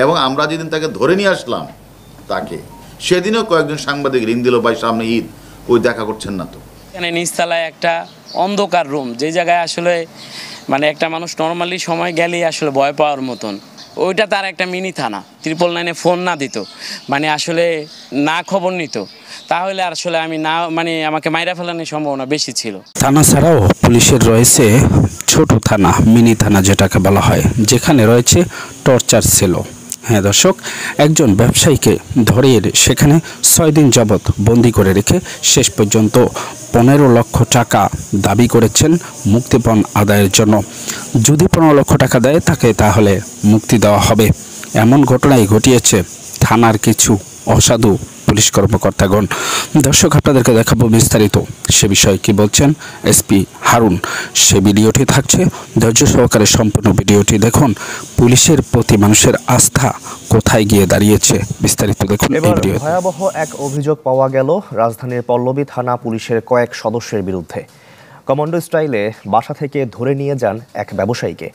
এবং আমরা যেদিন তাকে ধরে নিয়ে আসলাম তাকে, সেদিনও কয়েকজন সাংবাদিক রিং দিল, ভাই সামনে ঈদ, ওই দেখা করছেন না তো। এখানে নিচতলায় একটা অন্ধকার রুম, যে জায়গায় আসলে মানে একটা মানুষ নর্মালি সময় গেলেই আসলে ভয় পাওয়ার মতন, ওইটা তার একটা মিনি থানা। 999-এ ফোন না দিত, মানে আসলে না খবর নিত, তাহলে আসলে আমি না মানে আমাকে মাইরা ফেলানোর সম্ভাবনা বেশি ছিল। থানা ছাড়াও পুলিশের রয়েছে ছোট থানা, মিনি থানা যেটাকে বলা হয়, যেখানে রয়েছে টর্চার সেলও। হ্যাঁ দর্শক, একজন ব্যবসায়ীকে ধরে সেখানে 6 দিন যাবৎ বন্দি করে রেখে শেষ পর্যন্ত 15 লক্ষ টাকা দাবি করেছেন মুক্তিপণ আদায়ের জন্য। যদি 15 লক্ষ টাকা দেয় তাকে, তাহলে মুক্তি দেওয়া হবে। এমন ঘটনাই ঘটিয়েছে থানার কিছু অসাধু পুলিশ কর্মকর্তাগণ। দর্শক, আপনাদেরকে দেখাবো বিস্তারিত সে বিষয়ে কি বলছেন এসপি হারুন। সে ভিডিওটি থাকছে, ধৈর্য সহকারে সম্পূর্ণ ভিডিওটি দেখুন। পুলিশের প্রতি মানুষের আস্থা কোথায় গিয়ে দাঁড়িয়েছে, বিস্তারিত দেখুন এই ভিডিওতে। ভয়াবহ এক অভিযোগ পাওয়া গেল রাজধানীর পল্লবী থানা পুলিশের কয়েক সদস্যের বিরুদ্ধে। কমান্ডো স্টাইলে বাসা থেকে ধরে নিয়ে যান এক ব্যবসায়ীকে।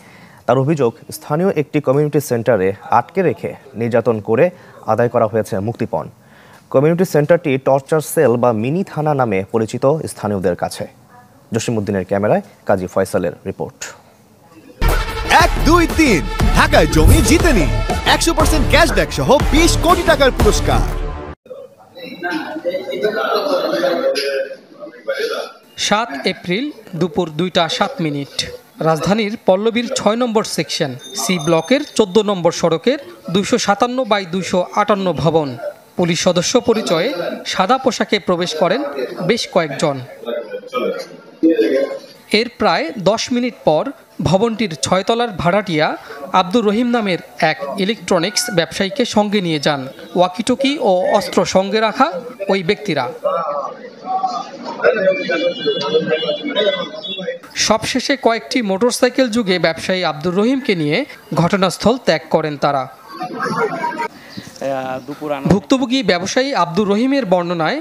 তার অভিযোগ, স্থানীয় একটি কমিউনিটি সেন্টারে আটকে রেখে নির্যাতন করে আদায় করা হয়েছে মুক্তিপণ। কমিউনিটি সেন্টারটি টর্চার সেল বা মিনি থানা নামে পরিচিত স্থানীয়দের কাছে। জসিমউদ্দিনের ক্যামেরায় কাজী ফয়সালের রিপোর্ট। 1, 2, 3 ঢাকায় জমি জিতে নিন 100% ক্যাশব্যাক সহ 20 কোটি টাকার পুরস্কার। 7 এপ্রিল দুপুর 2টা 7 মিনিট, রাজধানীর পল্লবীর 6 নম্বর সেকশন সি ব্লকের 14 নম্বর সড়কের 257/258 ভবন। পুলিশ সদস্য পরিচয়ে সাদা পোশাকে প্রবেশ করেন বেশ কয়েকজন। এর প্রায় 10 মিনিট পর ভবনটির 6 তলার ভাড়াটিয়া আব্দুর রহিম নামের এক ইলেকট্রনিক্স ব্যবসায়ীকে সঙ্গে নিয়ে যান ওয়াকিটকি ও অস্ত্র সঙ্গে রাখা ওই ব্যক্তিরা। সবশেষে কয়েকটি মোটরসাইকেল যুগে ব্যবসায়ী আব্দুর রহিমকে নিয়ে ঘটনাস্থল ত্যাগ করেন তারা। ভুক্তভোগী ব্যবসায়ী আব্দুর রহিমের বর্ণনায়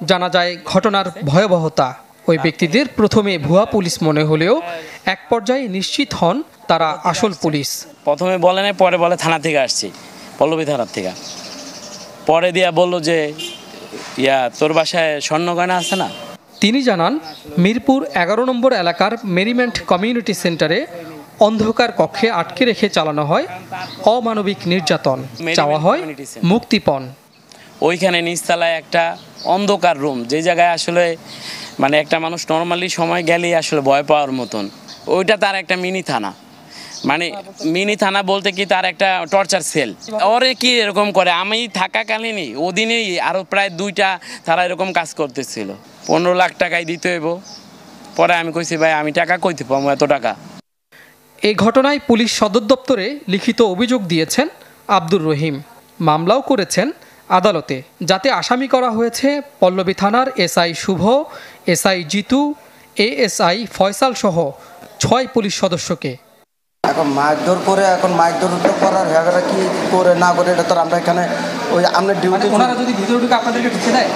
জানা যায় ঘটনার ভয়াবহতা। ওই ব্যক্তিদের প্রথমে ভুয়া পুলিশ মনে হলেও এক পর্যায়ে নিশ্চিত হন তারা আসল পুলিশ। প্রথমে বলে না, পরে বলে থানা থেকে আসছি, পল্লবী থানার থেকে। পরে দিয়া বললো যে তোর বাসায় স্বর্ণগয়না আছে না। তিনি জানান, মিরপুর 11 নম্বর এলাকার মেরিমেন্ট কমিউনিটি সেন্টারে অন্ধকার কক্ষে আটকে রেখে চালানো হয় অমানবিক নির্যাতন, চাওয়া হয় মুক্তিপণ। ওইখানে নিচতলায় একটা অন্ধকার রুম, যে জায়গায় আসলে মানে একটা মানুষ নর্মালি সময় গেলেই আসলে ভয় পাওয়ার মতন, ওইটা তার একটা মিনি থানা। মানে মিনি থানা বলতে কি, তার একটা টর্চার সেল। ওরে কি এরকম করে, আমি থাকাকালীনই ওদিনেই আরও প্রায় 2টা তারা এরকম কাজ করতেছিল। 15 লাখ টাকায় দিতে হইব। পরে আমি কইছি, ভাই আমি টাকা কইতে পাবো এত টাকা। এই ঘটনায় পুলিশ সদর দপ্তরে লিখিত অভিযোগ দিয়েছেন আব্দুর রহিম। মামলাও করেছেন আদালতে, যাতে আসামি করা হয়েছে পল্লবী থানার এসআই শুভ, এসআই জিতু, এএসআই ফয়সাল সহ 6 পুলিশ সদস্যকে। এখন মারধর করে, এখন মারধর করার হ্যাঁ কি করে না করে, এটা তো আমরা এখানে ওই আমরা ডিউটি। ওনারা যদি ভিতরে ঢুকে আপনাদেরকে ঢুকে দেয়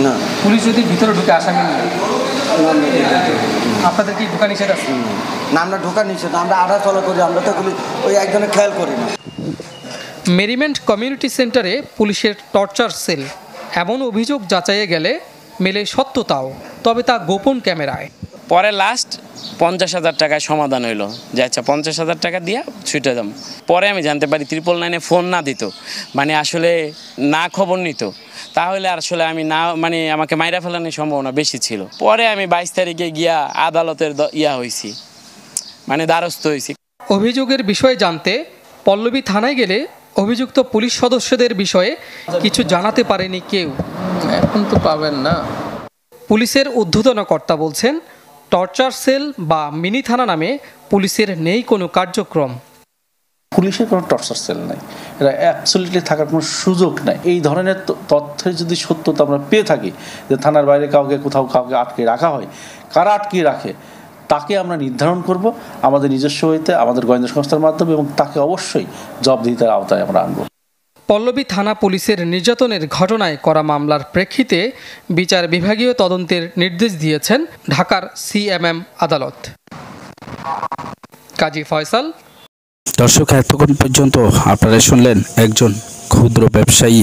না, পুলিশ যদি ভিতরে ঢুকে আসামি নিয়ে, আপনাদের কি ঢুকা নিষেধ আছে? না, আমরা ঢুকা নিষেধ, আমরা আড়া চলা করি, আমরা তো ওই একজনের খেয়াল করি না। মেরিমেন্ট কমিউনিটি সেন্টারে পুলিশের টর্চার সেল, এমন অভিযোগ যাচাইয়ে গেলে মেলে সত্যতাও, তবে তা গোপন ক্যামেরায়। পরে লাস্ট 50,000 টাকায় সমাধান হইলো, যে আচ্ছা 50,000 টাকা দিয়া ছুটে যাম। পরে আমি জানতে পারি 999-এ ফোন না দিত, মানে আসলে না খবর নিত, তাহলে আসলে আমি না মানে আমাকে মাইরা ফেলানোর সম্ভাবনা বেশি ছিল। পরে আমি 22 তারিখে গিয়া আদালতের হয়েছি, মানে দ্বারস্থ হয়েছি। অভিযোগের বিষয়ে জানতে পল্লবী থানায় গেলে অভিযুক্ত পুলিশ সদস্যদের বিষয়ে কিছু জানাতে পারেনি কেউ। এখন তো পাবেন না। পুলিশের ঊর্ধ্বতন কর্তা বলছেন, টর্চার সেল বা মিনি থানা নামে পুলিশের নেই কোনো কার্যক্রম। পুলিশের কোনো টর্চার সেল নাই, এটা অ্যাবসলিউটলি থাকার কোনো সুযোগ নাই। এই ধরনের তথ্যের যদি সত্যতা আমরা পেয়ে থাকি যে থানার বাইরে কোথাও কাউকে আটকে রাখা হয়, কারা আটকে রাখে তাকে আমরা নির্ধারণ করব আমাদের নিজস্ব হইতে, আমাদের গোয়েন্দা সংস্থার মাধ্যমে, এবং তাকে অবশ্যই জবাবদিহিতার আওতায় আমরা আনব। পল্লবী থানা পুলিশের নির্যাতনের ঘটনায় করা মামলার প্রেক্ষিতে বিচার বিভাগীয় তদন্তের নির্দেশ দিয়েছেন ঢাকার সিএমএম আদালত। কাজী ফয়সাল, দর্শক, এতক্ষণ পর্যন্ত আপনারা শুনলেন একজন ক্ষুদ্র ব্যবসায়ী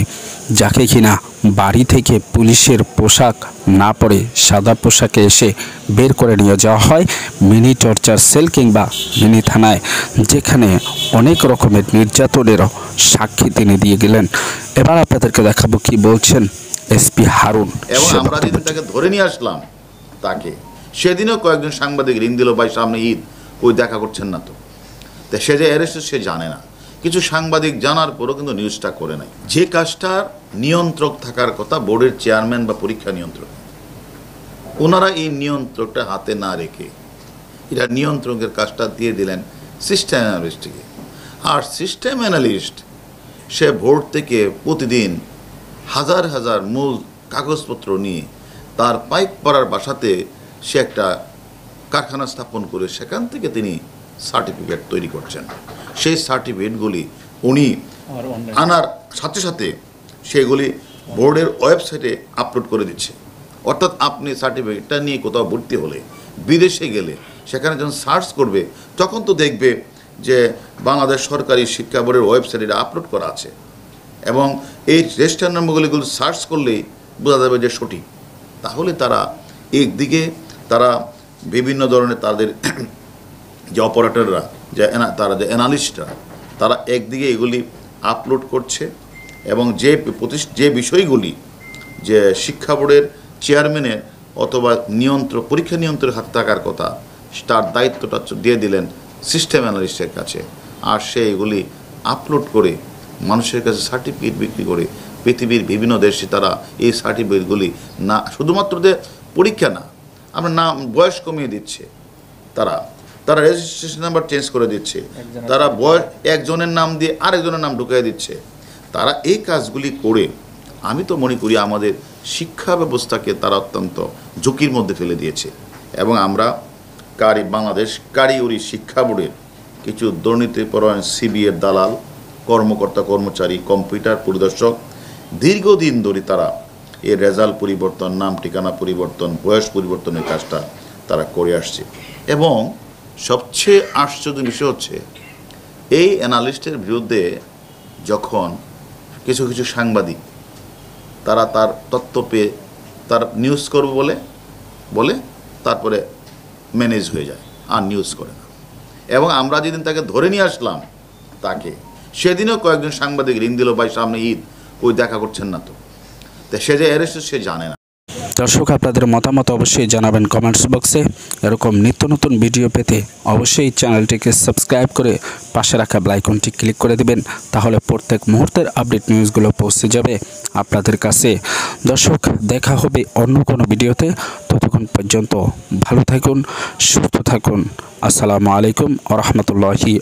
যাকে কিনা বাড়ি থেকে পুলিশের পোশাক না পরে সাদা পোশাকে এসে বের করে নিয়ে যাওয়া হয় মিনি টর্চার সেল কিংবা মিনি থানায়, যেখানে অনেক রকমের নির্যাতনেরও সাক্ষী তিনি দিয়ে গেলেন। এবার আপনাদেরকে দেখাবো কি বলছেন এসপি হারুন। এবং আমরা যেদিন তাকে ধরে নিয়ে আসলাম তাকে, সেদিনও কয়েকজন সাংবাদিক রিং দিল, ভাই সামনে ঈদ, ওই দেখা করছেন না তো। তাই সে যে অ্যারেস্ট সে জানে না, কিছু সাংবাদিক জানার পরও কিন্তু নিউজটা করে নাই। যে কাজটার নিয়ন্ত্রক থাকার কথা বোর্ডের চেয়ারম্যান বা পরীক্ষা নিয়ন্ত্রক, ওনারা এই নিয়ন্ত্রকটা হাতে না রেখে এটা নিয়ন্ত্রকের কাজটা দিয়ে দিলেন সিস্টেম অ্যানালিস্টকে। আর সিস্টেম অ্যানালিস্ট সে বোর্ড থেকে প্রতিদিন হাজার হাজার মূল কাগজপত্র নিয়ে তার পাইপ পাড়ার বাসাতে সে একটা কারখানা স্থাপন করে সেখান থেকে তিনি সার্টিফিকেট তৈরি করছেন। সেই সার্টিফিকেটগুলি উনি আনার সাথে সাথে সেগুলি বোর্ডের ওয়েবসাইটে আপলোড করে দিচ্ছে। অর্থাৎ আপনি সার্টিফিকেটটা নিয়ে কোথাও ভর্তি হলে, বিদেশে গেলে সেখানে যখন সার্চ করবে তখন তো দেখবে যে বাংলাদেশ সরকারি শিক্ষা বোর্ডের ওয়েবসাইটে এটা আপলোড করা আছে, এবং এই রেজিস্টার নম্বরগুলিগুলো সার্চ করলেই বোঝা যাবে যে সঠিক। তাহলে তারা একদিকে তারা বিভিন্ন ধরনের তাদের যে অপারেটররা, তারা যে অ্যানালিস্টরা, তারা একদিকে এগুলি আপলোড করছে, এবং যে বিষয়গুলি যে শিক্ষা বোর্ডের চেয়ারম্যানের অথবা পরীক্ষা নিয়ন্ত্রণের হাতে থাকার কথা, তার দায়িত্বটা দিয়ে দিলেন সিস্টেম অ্যানালিস্টের কাছে। আর সে এগুলি আপলোড করে মানুষের কাছে সার্টিফিকেট বিক্রি করে পৃথিবীর বিভিন্ন দেশে তারা এই সার্টিফিকেটগুলি না শুধুমাত্র যে পরীক্ষা না, আমরা নাম বয়স কমিয়ে দিচ্ছে, তারা রেজিস্ট্রেশন নাম্বার চেঞ্জ করে দিচ্ছে, তারা বয়স একজনের নাম দিয়ে আরেকজনের নাম ঢুকিয়ে দিচ্ছে। তারা এই কাজগুলি করে আমি তো মনে করি আমাদের শিক্ষা ব্যবস্থাকে তারা অত্যন্ত ঝুঁকির মধ্যে ফেলে দিয়েছে। এবং আমরা বাংলাদেশ কারিগরি শিক্ষা বোর্ডের কিছু দুর্নীতিপরায়ণ সিবিএর দালাল, কর্মকর্তা কর্মচারী, কম্পিউটার পরিদর্শক, দীর্ঘদিন ধরে তারা এর রেজাল্ট পরিবর্তন, নাম ঠিকানা পরিবর্তন, বয়স পরিবর্তনের কাজটা তারা করে আসছে। এবং সবচেয়ে আশ্চর্য বিষয় হচ্ছে এই অ্যানালিস্টের বিরুদ্ধে যখন কিছু কিছু সাংবাদিক তারা তার তথ্য পেয়ে তার নিউজ করবে বলে তারপরে ম্যানেজ হয়ে যায়, আর নিউজ করে না। এবং আমরা যেদিন তাকে ধরে নিয়ে আসলাম তাকে, সেদিনও কয়েকজন সাংবাদিক রিং দিল, ভাই সামনে ঈদ, ওই দেখা করছেন না তো। তাই সে যে অ্যারেস্ট সে জানে না। দর্শক, আপনাদের মতামত অবশ্যই জানাবেন কমেন্টস বক্সে। এরকম নিত্য নতুন ভিডিও পেতে অবশ্যই চ্যানেলটিকে সাবস্ক্রাইব করে পাশে রাখা বেল আইকনটি ক্লিক করে দিবেন, তাহলে প্রত্যেক মুহূর্তের আপডেট নিউজগুলো পৌঁছে যাবে আপনাদের কাছে। দর্শক, দেখা হবে অন্য কোনো ভিডিওতে। ততক্ষণ পর্যন্ত ভালো থাকুন, সুস্থ থাকুন। আসসালামু আলাইকুম ওয়া রাহমাতুল্লাহি